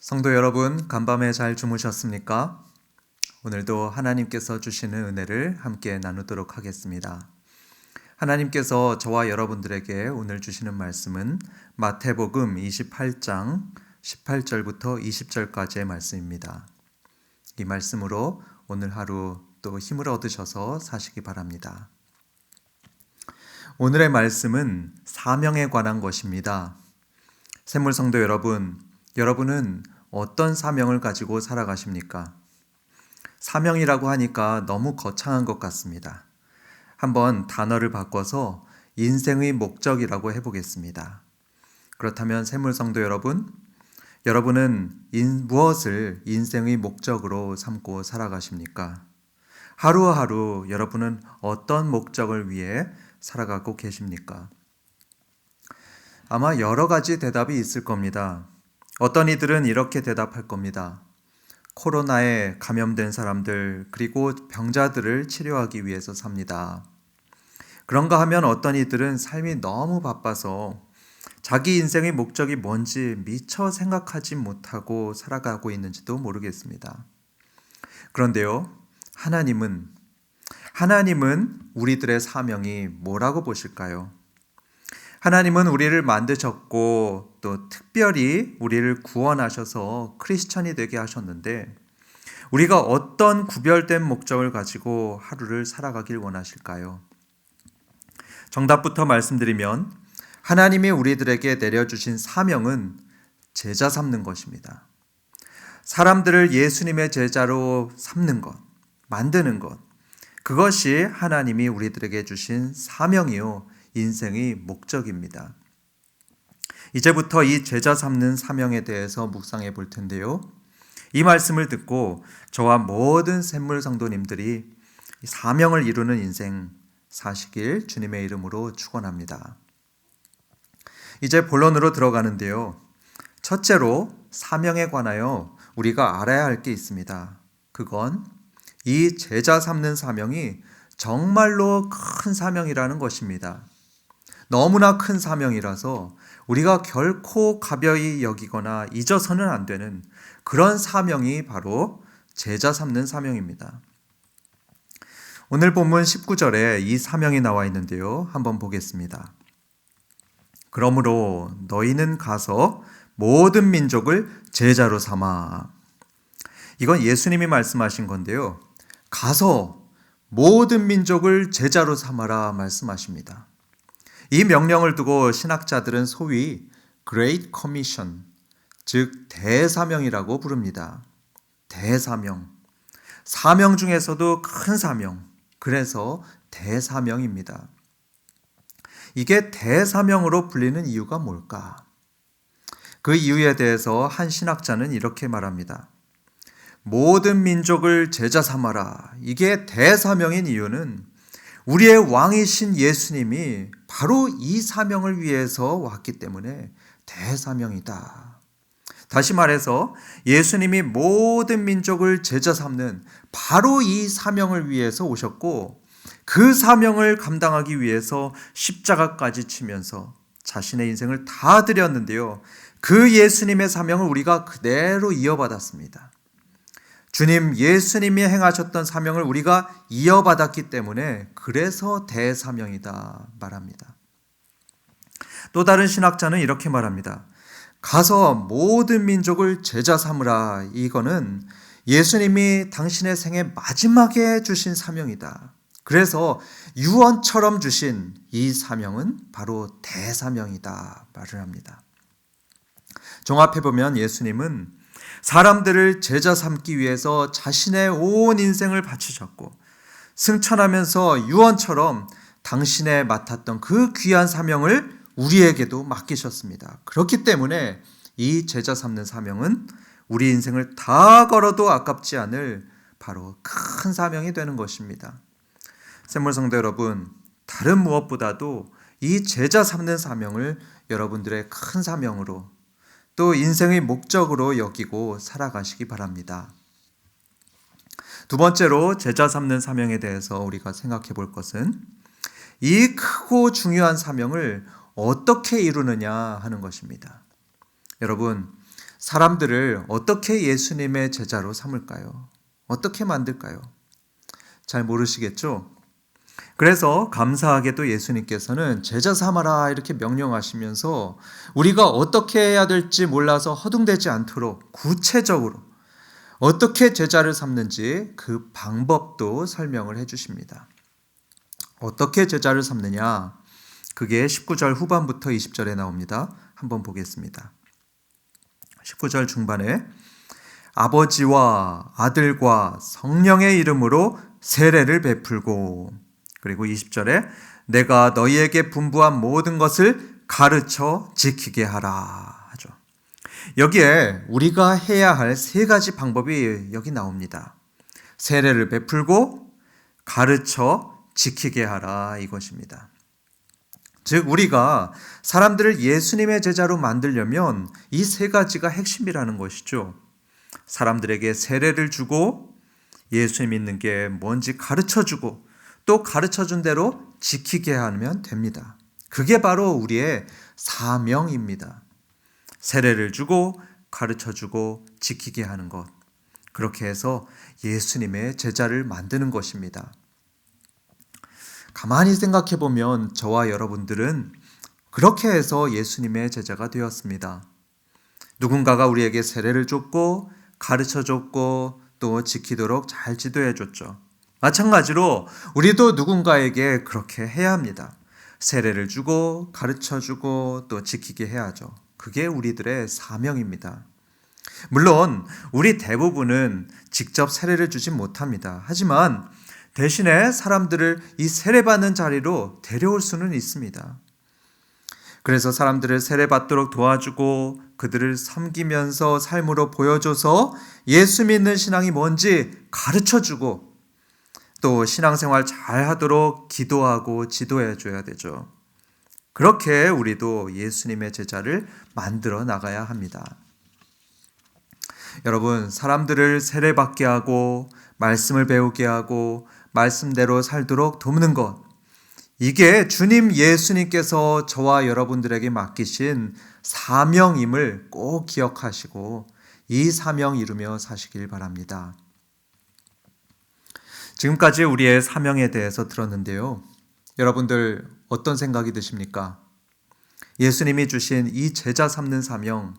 성도 여러분, 간밤에 잘 주무셨습니까? 오늘도 하나님께서 주시는 은혜를 함께 나누도록 하겠습니다. 하나님께서 저와 여러분들에게 오늘 주시는 말씀은 마태복음 28장 18절부터 20절까지의 말씀입니다. 이 말씀으로 오늘 하루 또 힘을 얻으셔서 사시기 바랍니다. 오늘의 말씀은 사명에 관한 것입니다. 샘물 성도 여러분, 여러분은 어떤 사명을 가지고 살아가십니까? 사명이라고 하니까 너무 거창한 것 같습니다. 한번 단어를 바꿔서 인생의 목적이라고 해보겠습니다. 그렇다면 샘물 성도 여러분, 여러분은 무엇을 인생의 목적으로 삼고 살아가십니까? 하루하루 여러분은 어떤 목적을 위해 살아가고 계십니까? 아마 여러 가지 대답이 있을 겁니다. 어떤 이들은 이렇게 대답할 겁니다. 코로나에 감염된 사람들 그리고 병자들을 치료하기 위해서 삽니다. 그런가 하면 어떤 이들은 삶이 너무 바빠서 자기 인생의 목적이 뭔지 미처 생각하지 못하고 살아가고 있는지도 모르겠습니다. 그런데요, 하나님은 우리들의 사명이 뭐라고 보실까요? 하나님은 우리를 만드셨고 또 특별히 우리를 구원하셔서 크리스찬이 되게 하셨는데 우리가 어떤 구별된 목적을 가지고 하루를 살아가길 원하실까요? 정답부터 말씀드리면 하나님이 우리들에게 내려주신 사명은 제자 삼는 것입니다. 사람들을 예수님의 제자로 삼는 것, 만드는 것, 그것이 하나님이 우리들에게 주신 사명이요 인생의 목적입니다. 이제부터 이 제자 삼는 사명에 대해서 묵상해 볼 텐데요. 이 말씀을 듣고 저와 모든 샘물 성도님들이 사명을 이루는 인생 사시길 주님의 이름으로 축원합니다. 이제 본론으로 들어가는데요. 첫째로 사명에 관하여 우리가 알아야 할 게 있습니다. 그건 이 제자 삼는 사명이 정말로 큰 사명이라는 것입니다. 너무나 큰 사명이라서 우리가 결코 가벼이 여기거나 잊어서는 안 되는 그런 사명이 바로 제자 삼는 사명입니다. 오늘 본문 19절에 이 사명이 나와 있는데요. 한번 보겠습니다. 그러므로 너희는 가서 모든 민족을 제자로 삼아. 이건 예수님이 말씀하신 건데요. 가서 모든 민족을 제자로 삼아라 말씀하십니다. 이 명령을 두고 신학자들은 소위 Great Commission, 즉 대사명이라고 부릅니다. 대사명. 사명 중에서도 큰 사명, 그래서 대사명입니다. 이게 대사명으로 불리는 이유가 뭘까? 그 이유에 대해서 한 신학자는 이렇게 말합니다. 모든 민족을 제자 삼아라. 이게 대사명인 이유는 우리의 왕이신 예수님이 바로 이 사명을 위해서 왔기 때문에 대사명이다. 다시 말해서 예수님이 모든 민족을 제자 삼는 바로 이 사명을 위해서 오셨고 그 사명을 감당하기 위해서 십자가까지 치면서 자신의 인생을 다 드렸는데요. 그 예수님의 사명을 우리가 그대로 이어받았습니다. 주님 예수님이 행하셨던 사명을 우리가 이어받았기 때문에 그래서 대사명이다 말합니다. 또 다른 신학자는 이렇게 말합니다. 가서 모든 민족을 제자 삼으라. 이거는 예수님이 당신의 생애 마지막에 주신 사명이다. 그래서 유언처럼 주신 이 사명은 바로 대사명이다 말을 합니다. 종합해보면 예수님은 사람들을 제자 삼기 위해서 자신의 온 인생을 바치셨고 승천하면서 유언처럼 당신의 맡았던 그 귀한 사명을 우리에게도 맡기셨습니다. 그렇기 때문에 이 제자 삼는 사명은 우리 인생을 다 걸어도 아깝지 않을 바로 큰 사명이 되는 것입니다. 샘물 성도 여러분, 다른 무엇보다도 이 제자 삼는 사명을 여러분들의 큰 사명으로 또 인생의 목적으로 여기고 살아가시기 바랍니다. 두 번째로 제자 삼는 사명에 대해서 우리가 생각해 볼 것은 이 크고 중요한 사명을 어떻게 이루느냐 하는 것입니다. 여러분, 사람들을 어떻게 예수님의 제자로 삼을까요? 어떻게 만들까요? 잘 모르시겠죠? 그래서 감사하게도 예수님께서는 제자 삼아라 이렇게 명령하시면서 우리가 어떻게 해야 될지 몰라서 허둥대지 않도록 구체적으로 어떻게 제자를 삼는지 그 방법도 설명을 해 주십니다. 어떻게 제자를 삼느냐? 그게 19절 후반부터 20절에 나옵니다. 한번 보겠습니다. 19절 중반에 아버지와 아들과 성령의 이름으로 세례를 베풀고, 그리고 20절에 내가 너희에게 분부한 모든 것을 가르쳐 지키게 하라 하죠. 여기에 우리가 해야 할 세 가지 방법이 여기 나옵니다. 세례를 베풀고 가르쳐 지키게 하라 이것입니다. 즉 우리가 사람들을 예수님의 제자로 만들려면 이 세 가지가 핵심이라는 것이죠. 사람들에게 세례를 주고 예수 믿는 게 뭔지 가르쳐주고 또 가르쳐준 대로 지키게 하면 됩니다. 그게 바로 우리의 사명입니다. 세례를 주고 가르쳐주고 지키게 하는 것. 그렇게 해서 예수님의 제자를 만드는 것입니다. 가만히 생각해 보면 저와 여러분들은 그렇게 해서 예수님의 제자가 되었습니다. 누군가가 우리에게 세례를 줬고 가르쳐줬고 또 지키도록 잘 지도해줬죠. 마찬가지로 우리도 누군가에게 그렇게 해야 합니다. 세례를 주고 가르쳐주고 또 지키게 해야죠. 그게 우리들의 사명입니다. 물론 우리 대부분은 직접 세례를 주지 못합니다. 하지만 대신에 사람들을 이 세례받는 자리로 데려올 수는 있습니다. 그래서 사람들을 세례받도록 도와주고 그들을 섬기면서 삶으로 보여줘서 예수 믿는 신앙이 뭔지 가르쳐주고 또 신앙생활 잘 하도록 기도하고 지도해 줘야 되죠. 그렇게 우리도 예수님의 제자를 만들어 나가야 합니다. 여러분, 사람들을 세례받게 하고 말씀을 배우게 하고 말씀대로 살도록 돕는 것, 이게 주님 예수님께서 저와 여러분들에게 맡기신 사명임을 꼭 기억하시고 이 사명 이루며 사시길 바랍니다. 지금까지 우리의 사명에 대해서 들었는데요. 여러분들 어떤 생각이 드십니까? 예수님이 주신 이 제자 삼는 사명,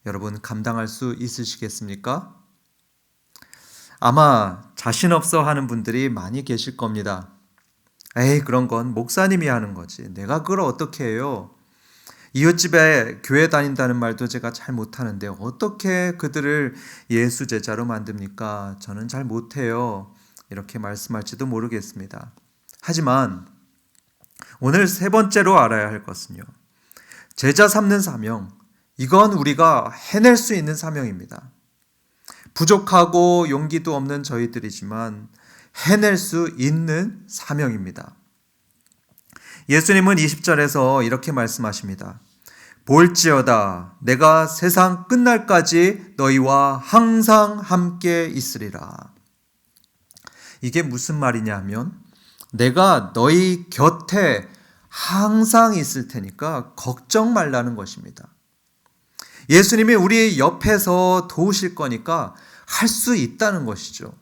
여러분 감당할 수 있으시겠습니까? 아마 자신 없어 하는 분들이 많이 계실 겁니다. 에이, 그런 건 목사님이 하는 거지. 내가 그걸 어떻게 해요? 이웃집에 교회 다닌다는 말도 제가 잘 못하는데 어떻게 그들을 예수 제자로 만듭니까? 저는 잘 못해요. 이렇게 말씀할지도 모르겠습니다. 하지만 오늘 세 번째로 알아야 할 것은요. 제자 삼는 사명, 이건 우리가 해낼 수 있는 사명입니다. 부족하고 용기도 없는 저희들이지만 해낼 수 있는 사명입니다. 예수님은 20절에서 이렇게 말씀하십니다. 볼지어다 내가 세상 끝날까지 너희와 항상 함께 있으리라. 이게 무슨 말이냐 하면 내가 너희 곁에 항상 있을 테니까 걱정 말라는 것입니다. 예수님이 우리 옆에서 도우실 거니까 할 수 있다는 것이죠.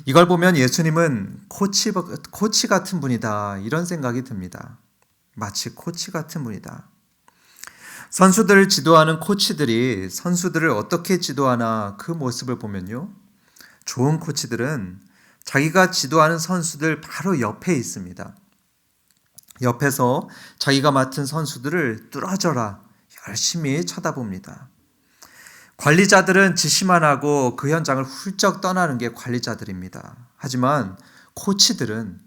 이걸 보면 예수님은 코치 같은 분이다 이런 생각이 듭니다. 마치 코치 같은 분이다. 선수들을 지도하는 코치들이 선수들을 어떻게 지도하나 그 모습을 보면요. 좋은 코치들은 자기가 지도하는 선수들 바로 옆에 있습니다. 옆에서 자기가 맡은 선수들을 뚫어져라 열심히 쳐다봅니다. 관리자들은 지시만 하고 그 현장을 훌쩍 떠나는 게 관리자들입니다. 하지만 코치들은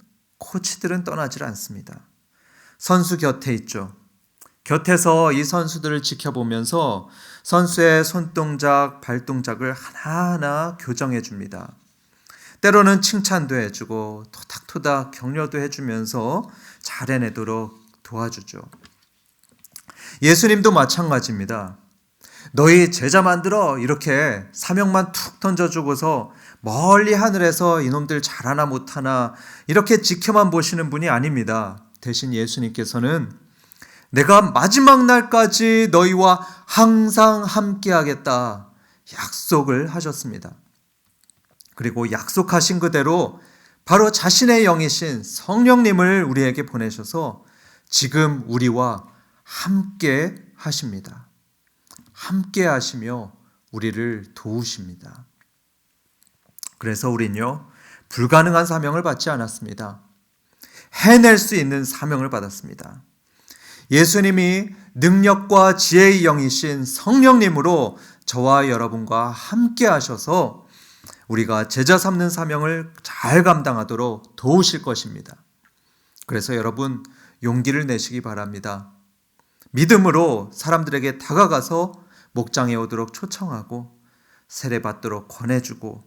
떠나질 않습니다. 선수 곁에 있죠. 곁에서 이 선수들을 지켜보면서 선수의 손동작, 발동작을 하나하나 교정해 줍니다. 때로는 칭찬도 해주고 토닥토닥 격려도 해주면서 잘 해내도록 도와주죠. 예수님도 마찬가지입니다. 너희 제자 만들어 이렇게 사명만 툭 던져주고서 멀리 하늘에서 이놈들 잘하나 못하나 이렇게 지켜만 보시는 분이 아닙니다. 대신 예수님께서는 내가 마지막 날까지 너희와 항상 함께하겠다 약속을 하셨습니다. 그리고 약속하신 그대로 바로 자신의 영이신 성령님을 우리에게 보내셔서 지금 우리와 함께 하십니다. 함께 하시며 우리를 도우십니다. 그래서 우리는요, 불가능한 사명을 받지 않았습니다. 해낼 수 있는 사명을 받았습니다. 예수님이 능력과 지혜의 영이신 성령님으로 저와 여러분과 함께 하셔서 우리가 제자 삼는 사명을 잘 감당하도록 도우실 것입니다. 그래서 여러분 용기를 내시기 바랍니다. 믿음으로 사람들에게 다가가서 목장에 오도록 초청하고 세례받도록 권해주고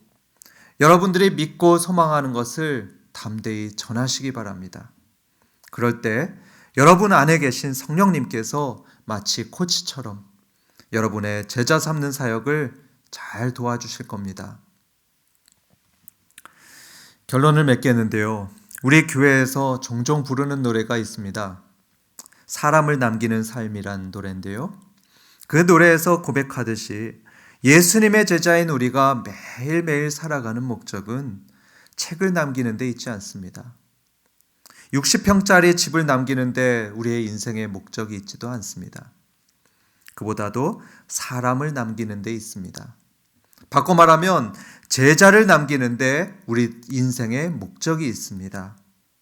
여러분들이 믿고 소망하는 것을 담대히 전하시기 바랍니다. 그럴 때 여러분 안에 계신 성령님께서 마치 코치처럼 여러분의 제자 삼는 사역을 잘 도와주실 겁니다. 결론을 맺겠는데요. 우리 교회에서 종종 부르는 노래가 있습니다. 사람을 남기는 삶이란 노래인데요. 그 노래에서 고백하듯이 예수님의 제자인 우리가 매일매일 살아가는 목적은 책을 남기는 데 있지 않습니다. 60평짜리 집을 남기는 데 우리의 인생의 목적이 있지도 않습니다. 그보다도 사람을 남기는 데 있습니다. 바꿔 말하면 제자를 남기는 데 우리 인생의 목적이 있습니다.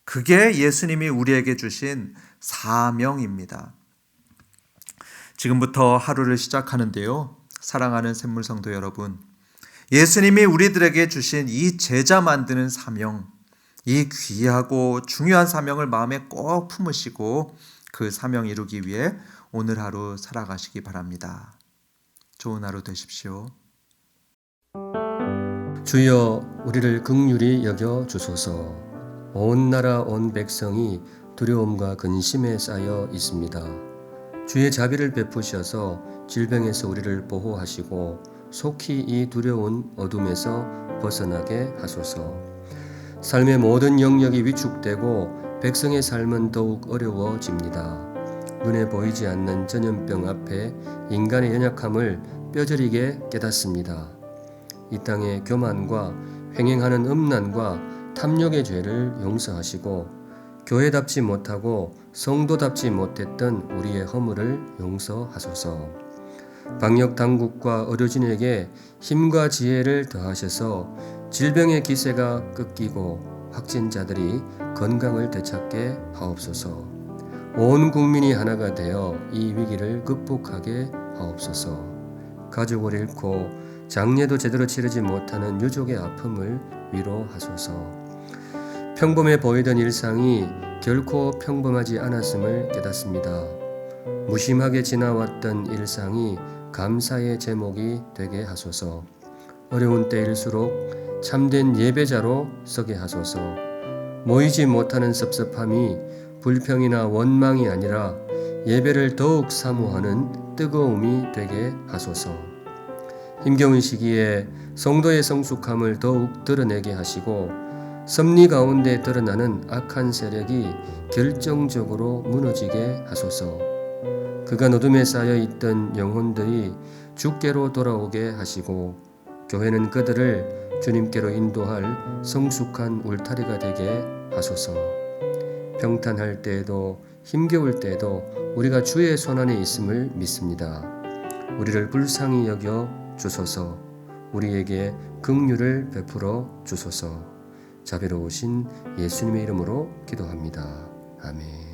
그게 예수님이 우리에게 주신 사명입니다. 지금부터 하루를 시작하는데요. 사랑하는 샘물성도 여러분, 예수님이 우리들에게 주신 이 제자 만드는 사명, 이 귀하고 중요한 사명을 마음에 꼭 품으시고 그 사명 이루기 위해 오늘 하루 살아가시기 바랍니다. 좋은 하루 되십시오. 주여 우리를 긍휼히 여겨 주소서. 온 나라 온 백성이 두려움과 근심에 쌓여 있습니다. 주의 자비를 베푸셔서 질병에서 우리를 보호하시고 속히 이 두려운 어둠에서 벗어나게 하소서. 삶의 모든 영역이 위축되고 백성의 삶은 더욱 어려워집니다. 눈에 보이지 않는 전염병 앞에 인간의 연약함을 뼈저리게 깨닫습니다. 이 땅의 교만과 횡행하는 음란과 탐욕의 죄를 용서하시고 교회답지 못하고 성도답지 못했던 우리의 허물을 용서하소서. 방역 당국과 의료진에게 힘과 지혜를 더하셔서 질병의 기세가 꺾이고 확진자들이 건강을 되찾게 하옵소서. 온 국민이 하나가 되어 이 위기를 극복하게 하옵소서. 가족을 잃고 장례도 제대로 치르지 못하는 유족의 아픔을 위로하소서. 평범해 보이던 일상이 결코 평범하지 않았음을 깨닫습니다. 무심하게 지나왔던 일상이 감사의 제목이 되게 하소서. 어려운 때일수록 참된 예배자로 서게 하소서. 모이지 못하는 섭섭함이 불평이나 원망이 아니라 예배를 더욱 사모하는 뜨거움이 되게 하소서. 힘겨운 시기에 성도의 성숙함을 더욱 드러내게 하시고 섭리 가운데 드러나는 악한 세력이 결정적으로 무너지게 하소서. 그간 어둠에 쌓여 있던 영혼들이 주께로 돌아오게 하시고 교회는 그들을 주님께로 인도할 성숙한 울타리가 되게 하소서. 평탄할 때에도 힘겨울 때에도 우리가 주의 손안에 있음을 믿습니다. 우리를 불쌍히 여겨 주소서. 우리에게 긍휼을 베풀어 주소서. 자비로우신 예수님의 이름으로 기도합니다. 아멘.